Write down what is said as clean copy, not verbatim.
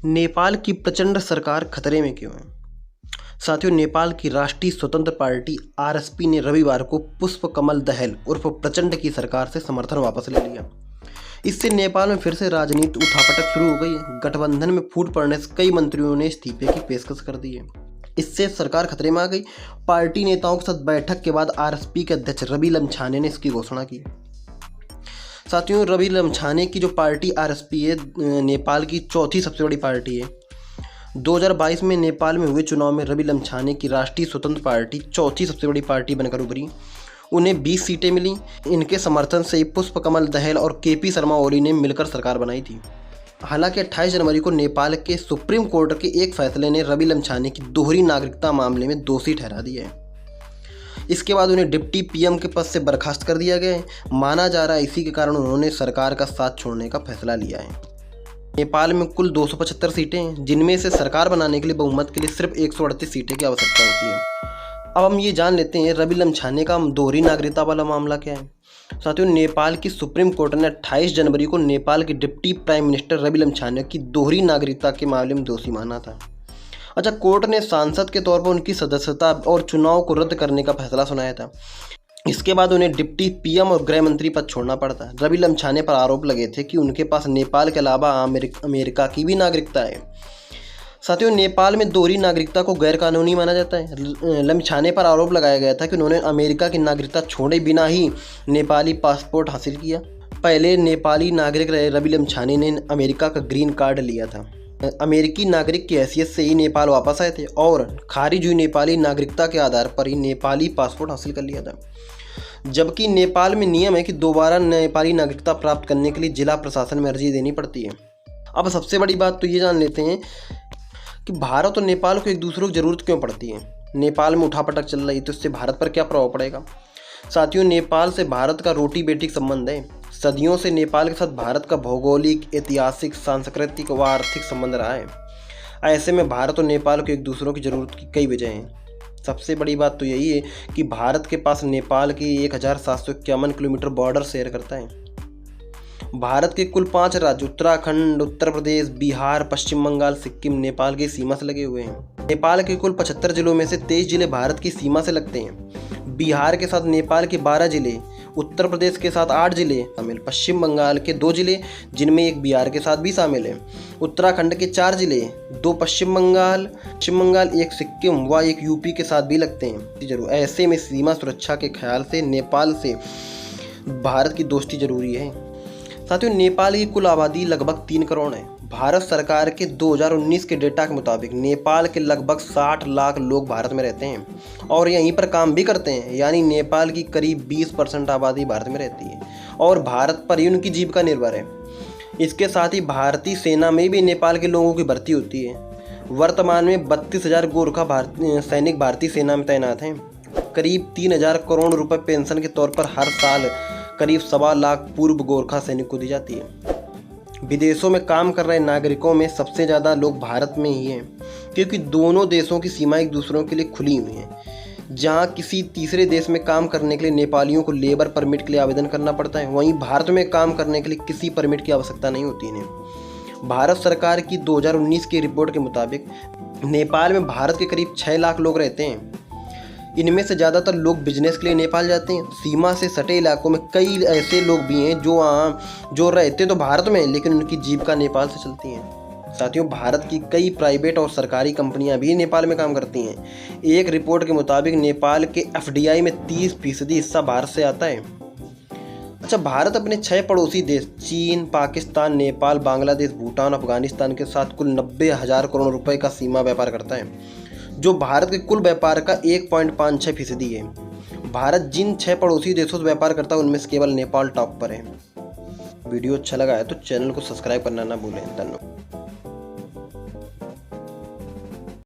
नेपाल की प्रचंड सरकार खतरे में क्यों है? साथियों, नेपाल की राष्ट्रीय स्वतंत्र पार्टी आरएसपी ने रविवार को पुष्प कमल दहल उर्फ प्रचंड की सरकार से समर्थन वापस ले लिया। इससे नेपाल में फिर से राजनीति उठापटक शुरू हो गई है। गठबंधन में फूट पड़ने से कई मंत्रियों ने इस्तीफे की पेशकश कर दी है। इससे सरकार खतरे में आ गई। पार्टी नेताओं के साथ बैठक के बाद आरएसपी के अध्यक्ष रवि लम्छाने ने इसकी घोषणा की। साथियों, रवि लम्छाने की जो पार्टी आरएसपी है, नेपाल की चौथी सबसे बड़ी पार्टी है। 2022 में नेपाल में हुए चुनाव में रवि लम्छाने की राष्ट्रीय स्वतंत्र पार्टी चौथी सबसे बड़ी पार्टी बनकर उभरी। उन्हें 20 सीटें मिली। इनके समर्थन से पुष्प कमल दहल और केपी शर्मा ओली ने मिलकर सरकार बनाई थी। हालांकि 28 जनवरी को नेपाल के सुप्रीम कोर्ट के एक फैसले ने रवि लम्छाने की दोहरी नागरिकता मामले में दोषी ठहरा दिया है। इसके बाद उन्हें डिप्टी पीएम के पद से बर्खास्त कर दिया गया है। माना जा रहा है इसी के कारण उन्होंने सरकार का साथ छोड़ने का फैसला लिया है। नेपाल में कुल 275 सीटें हैं, जिनमें से सरकार बनाने के लिए बहुमत के लिए सिर्फ 138 सीटें की आवश्यकता होती है। अब हम ये जान लेते हैं रवि लम्छाने का दोहरी नागरिकता वाला मामला क्या है। साथियों, नेपाल की सुप्रीम कोर्ट ने 28 जनवरी को नेपाल के डिप्टी प्राइम मिनिस्टर रवि लम्छाने की दोहरी नागरिकता के मामले में दोषी माना था। अच्छा, कोर्ट ने सांसद के तौर पर उनकी सदस्यता और चुनाव को रद्द करने का फैसला सुनाया था। इसके बाद उन्हें डिप्टी पीएम और गृह मंत्री पद छोड़ना पड़ता है। रवि लम्छाने पर आरोप लगे थे कि उनके पास नेपाल के अलावा अमेरिका की भी नागरिकता है। साथियों, नेपाल में दोहरी नागरिकता को गैर कानूनी माना जाता है। लम्छाने पर आरोप लगाया गया था कि उन्होंने अमेरिका की नागरिकता छोड़े बिना ही नेपाली पासपोर्ट हासिल किया। पहले नेपाली नागरिक रहे रवि लम्छाने ने अमेरिका का ग्रीन कार्ड लिया था। अमेरिकी नागरिक की हैसियत से ही नेपाल वापस आए थे और खारिज हुई नेपाली नागरिकता के आधार पर ही नेपाली पासपोर्ट हासिल कर लिया था। जबकि नेपाल में नियम है कि दोबारा नेपाली नागरिकता प्राप्त करने के लिए जिला प्रशासन में अर्जी देनी पड़ती है। अब सबसे बड़ी बात तो ये जान लेते हैं कि भारत और नेपाल को एक दूसरे की ज़रूरत क्यों पड़ती है। नेपाल में उठापटक चल रही है तो इससे भारत पर क्या प्रभाव पड़ेगा। साथियों, नेपाल से भारत का रोटी बेटी का संबंध है। सदियों से नेपाल के साथ भारत का भौगोलिक, ऐतिहासिक, सांस्कृतिक व आर्थिक संबंध रहा है। ऐसे में भारत और नेपाल को एक दूसरे की ज़रूरत की कई वजह हैं। सबसे बड़ी बात तो यही है कि भारत के पास नेपाल के 1751 किलोमीटर बॉर्डर शेयर करता है। भारत के कुल 5 राज्य उत्तराखंड, उत्तर प्रदेश, बिहार, पश्चिम बंगाल, सिक्किम नेपाल की सीमा से लगे हुए हैं। नेपाल के कुल 75 जिलों में से 23 जिले भारत की सीमा से लगते हैं। बिहार के साथ नेपाल के 12 जिले, उत्तर प्रदेश के साथ 8 जिले शामिल, पश्चिम बंगाल के 2 जिले जिनमें एक बिहार के साथ भी शामिल है, उत्तराखंड के 4 जिले, 2 पश्चिम बंगाल, 1 सिक्किम व 1 यूपी के साथ भी लगते हैं। जरूर ऐसे में सीमा सुरक्षा के ख्याल से नेपाल से भारत की दोस्ती जरूरी है। साथियों, नेपाल की कुल आबादी लगभग 3 करोड़ है। भारत सरकार के 2019 के डेटा के मुताबिक नेपाल के लगभग 60 लाख लोग भारत में रहते हैं और यहीं पर काम भी करते हैं। यानी नेपाल की करीब 20% आबादी भारत में रहती है और भारत पर ही उनकी जीविका निर्भर है। इसके साथ ही भारतीय सेना में भी नेपाल के लोगों की भर्ती होती है। वर्तमान में 32,000 गोरखा सैनिक भारतीय सेना में तैनात हैं। करीब 3,000 करोड़ रुपए पेंशन के तौर पर हर साल करीब 1.25 लाख पूर्व गोरखा सैनिक को दी जाती है। विदेशों में काम कर रहे नागरिकों में सबसे ज़्यादा लोग भारत में ही हैं, क्योंकि दोनों देशों की सीमाएं एक दूसरों के लिए खुली हुई हैं। जहां किसी तीसरे देश में काम करने के लिए नेपालियों को लेबर परमिट के लिए आवेदन करना पड़ता है, वहीं भारत में काम करने के लिए किसी परमिट की आवश्यकता नहीं होती इन्हें। भारत सरकार की 2019 की रिपोर्ट के मुताबिक नेपाल में भारत के करीब 6 लाख लोग रहते हैं। इनमें से ज़्यादातर लोग बिजनेस के लिए नेपाल जाते हैं। सीमा से सटे इलाकों में कई ऐसे लोग भी हैं जो रहते तो भारत में, लेकिन उनकी जीविका नेपाल से चलती है। साथियों, भारत की कई प्राइवेट और सरकारी कंपनियां भी नेपाल में काम करती हैं। एक रिपोर्ट के मुताबिक नेपाल के एफडीआई में 30% हिस्सा भारत से आता है। अच्छा, भारत अपने 6 पड़ोसी देश चीन, पाकिस्तान, नेपाल, बांग्लादेश, भूटान, अफगानिस्तान के साथ कुल 90,000 करोड़ रुपए का सीमा व्यापार करता है, जो भारत के कुल व्यापार का 1.56% है। भारत जिन 6 पड़ोसी देशों से व्यापार करता है उनमें से केवल नेपाल टॉप पर है। वीडियो अच्छा लगा है तो चैनल को सब्सक्राइब करना ना भूलें। धन्यवाद।